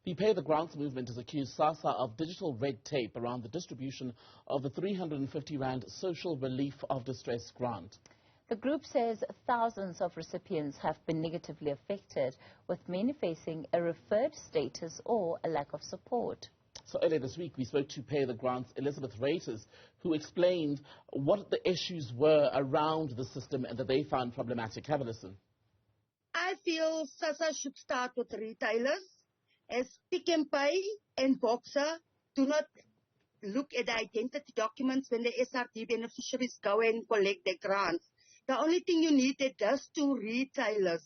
The Pay the Grants movement has accused Sassa of digital red tape around the distribution of the 350 Rand Social Relief of Distress grant. The group says thousands of recipients have been negatively affected, with many facing a referred status or a lack of support. So earlier this week, we spoke to Pay the Grants Elizabeth Reuters, who explained what the issues were around the system and that they found problematic. Have a listen. I feel Sassa should start with retailers, as Pick n Pay and Boxer do not look at the identity documents when the SRD beneficiaries go and collect their grants. The only thing you need that does to retailers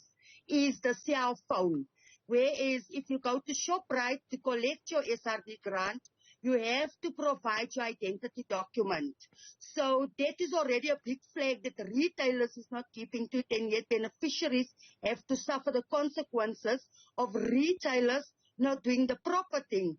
is the cell phone. Whereas if you go to ShopRite to collect your SRD grant, you have to provide your identity document. So that is already a big flag that the retailers is not keeping to it, and yet beneficiaries have to suffer the consequences of retailers not doing the proper thing.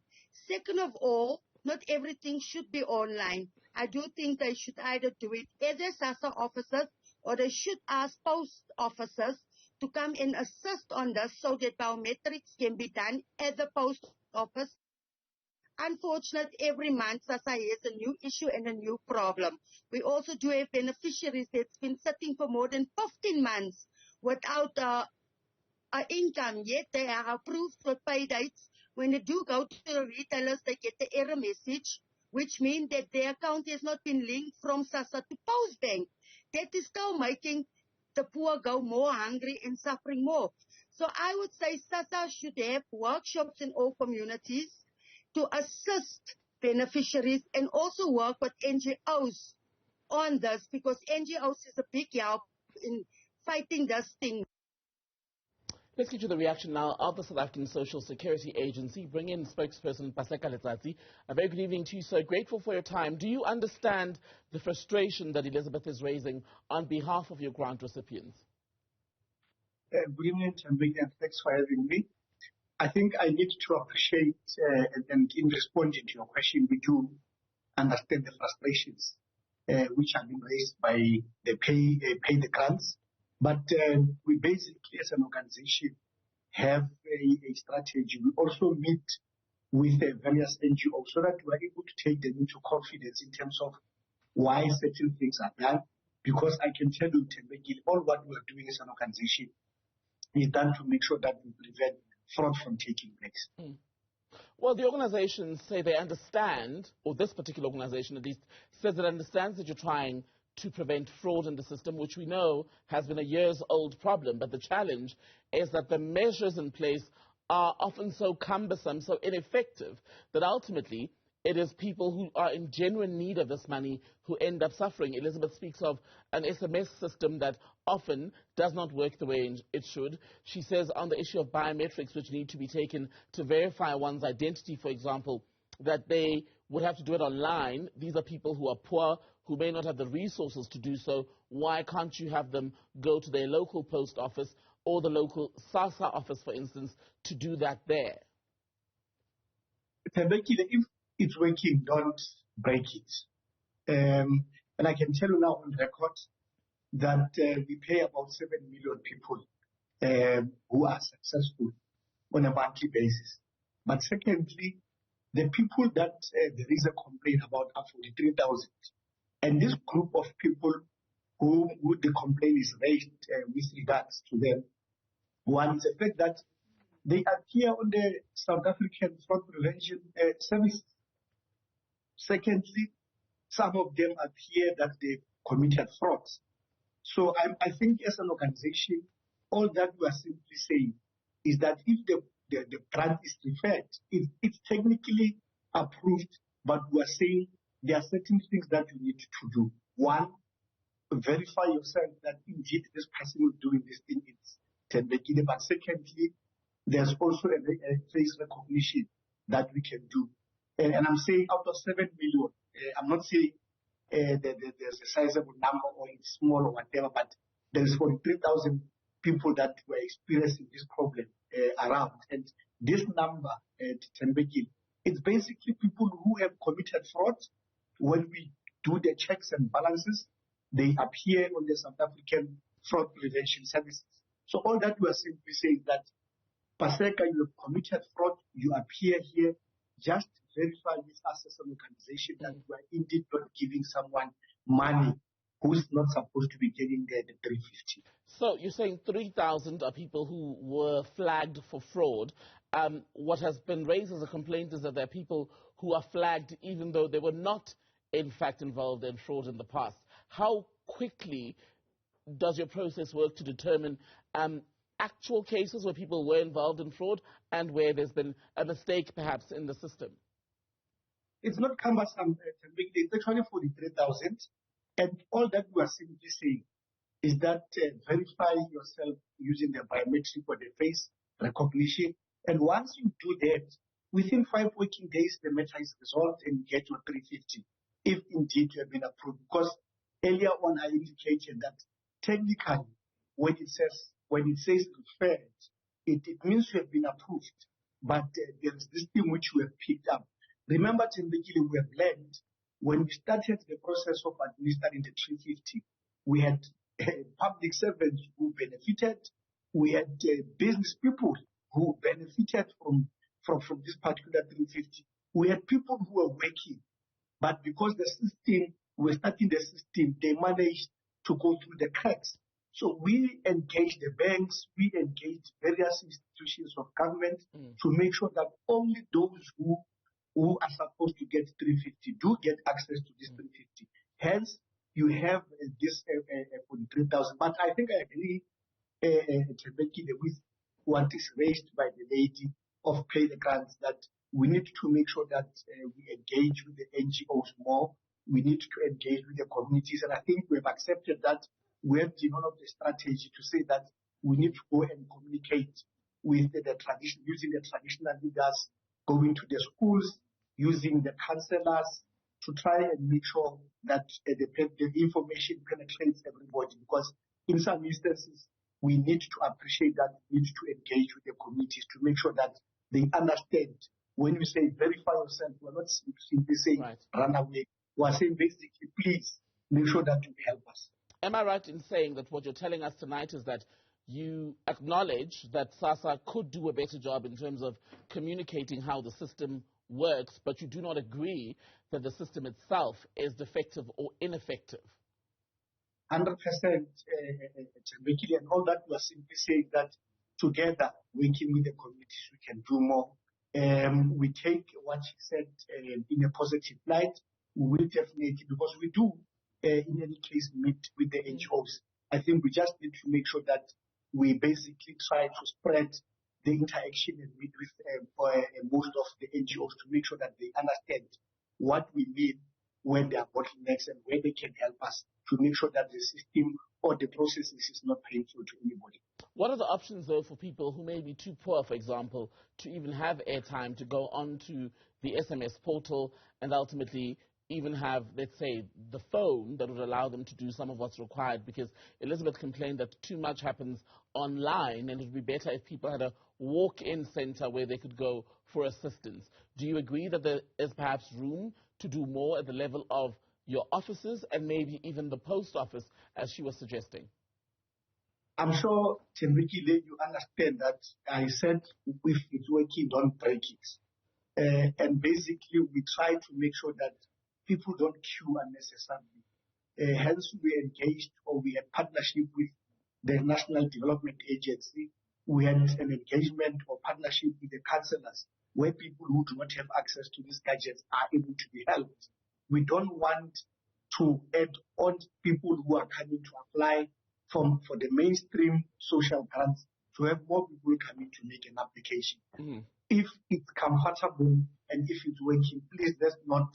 Second of all, not everything should be online. I do think they should either do it as a Sassa officers, or they should ask post officers to come and assist on this so that biometrics can be done at the post office. Unfortunately, every month Sassa has a new issue and a new problem. We also do have beneficiaries that's been sitting for more than 15 months without income, yet they are approved for pay dates. When they do go to the retailers, they get the error message, which means that their account has not been linked from Sassa to Postbank. That is still making the poor go more hungry and suffering more. So I would say Sassa should have workshops in all communities to assist beneficiaries and also work with NGOs on this, because NGOs is a big help in fighting this thing. Let's get to the reaction now of the South African Social Security Agency. Bring in spokesperson Paseka Letsatsi. A very good evening to you, sir. Grateful for your time. Do you understand the frustration that Elizabeth is raising on behalf of your grant recipients? Good evening, and thanks for having me. I think I need to appreciate and in responding to your question, we do understand the frustrations which have been raised by the pay the grants. But we basically, as an organization, have a strategy. We also meet with various NGOs so that we are able to take them into confidence in terms of why certain things are done. Because I can tell you, Tembekile, all what we are doing as an organization is done to make sure that we prevent fraud from taking place. Well, the organizations say they understand, or this particular organization at least, says it understands that you're trying to prevent fraud in the system, which we know has been a years-old problem. But the challenge is that the measures in place are often so cumbersome, so ineffective, that ultimately it is people who are in genuine need of this money who end up suffering. Elizabeth speaks of an SMS system that often does not work the way it should. She says on the issue of biometrics, which need to be taken to verify one's identity, for example, that they would have to do it online. These are people who are poor, who may not have the resources to do so. Why can't you have them go to their local post office or the local Sassa office, for instance, to do that there? If it's working, don't break it. And I can tell you now on record that we pay about 7 million people who are successful on a monthly basis. But secondly, the people that there is a complaint about are 43,000. And this group of people who the complaint is raised with regards to them, one is the fact that they appear on the South African Fraud Prevention Service. Secondly, some of them appear that they committed frauds. So I think as an organization, all that we are simply saying is that if the grant is referred, it's technically approved, but we are saying there are certain things that you need to do. One, verify yourself that indeed this person is doing this thing is Tembekile. But secondly, there's also a face recognition that we can do. And I'm saying out of 7 million, I'm not saying that there's a sizable number or it's small or whatever, but there's 43,000 people that were experiencing this problem around. And this number at Tembekile, it's basically people who have committed fraud. When we do the checks and balances, they appear on the South African Fraud Prevention Services. So all that we are simply saying that Paseka, you have committed fraud, you appear here, just verify with us as an organization that you are indeed not giving someone money who's not supposed to be getting the 350. So you're saying 3,000 are people who were flagged for fraud. What has been raised as a complaint is that there are people who are flagged even though they were not, in fact, involved in fraud in the past. How quickly does your process work to determine actual cases where people were involved in fraud and where there's been a mistake, perhaps, in the system? It's not cumbersome. It's actually 43,000. And all that we are simply saying is that verify yourself using the biometric or the face recognition. And once you do that, within 5 working days, the matter is resolved and you get your 350, if indeed you have been approved. Because earlier on, I indicated that technically, when it says referred, it means you have been approved. But there is this thing which we have picked up. Remember, Tembekile, we have learned when we started the process of administering the 350, we had public servants who benefited, we had business people who benefited from this particular 350. We had people who were working, but because the system, we're starting the system, they managed to go through the cracks. So we engaged the banks, we engaged various institutions of government to make sure that only those who are supposed to get 350 do get access to this 350. Hence, you have this 43,000. But I think I agree with what is raised by the lady of Pay the Grants, that we need to make sure that we engage with the NGOs more. We need to engage with the communities. And I think we've accepted that we have developed a strategy to say that we need to go and communicate with the tradition, using the traditional leaders, going to the schools, using the counselors to try and make sure that the information penetrates everybody. Because in some instances, we need to appreciate that, we need to engage with the communities to make sure that they understand. When we say verify yourself, we're not simply saying run away. We're saying basically, please make sure that you help us. Am I right in saying that what you're telling us tonight is that you acknowledge that Sassa could do a better job in terms of communicating how the system works, but you do not agree that the system itself is defective or ineffective? 100%, and all that we are simply saying that together, working with the communities, we can do more. We take what she said in a positive light. We will definitely, because we do, in any case, meet with the NGOs. I think we just need to make sure that we basically try to spread the interaction and meet with most of the NGOs to make sure that they understand what we mean when there are bottlenecks and where they can help us to make sure that the system or the processes is not painful to anybody. What are the options, though, for people who may be too poor, for example, to even have airtime, to go onto the SMS portal and ultimately even have, let's say, the phone that would allow them to do some of what's required? Because Elizabeth complained that too much happens online and it would be better if people had a walk-in center where they could go for assistance. Do you agree that there is perhaps room to do more at the level of your offices and maybe even the post office, as she was suggesting? I'm sure, Tembekile, you understand that I said if it's working, don't break it. And basically, we try to make sure that people don't queue unnecessarily. Hence, we engaged or we had partnership with the National Development Agency. We had an engagement or partnership with the councillors where people who do not have access to these gadgets are able to be helped. We don't want to add on people who are coming to apply for the mainstream social grants to have more people coming to make an application. If it's comfortable and if it's working, please let's not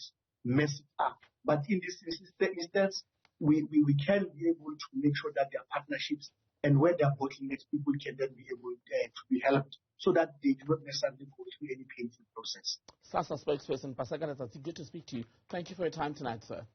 mess it up. But in this instance, we can be able to make sure that there are partnerships, and where there are bottlenecks, people can then be able to be helped so that they do not necessarily go through any painful process. Sassa spokesperson Paseka Letsatsi, good to speak to you. Thank you for your time tonight, sir.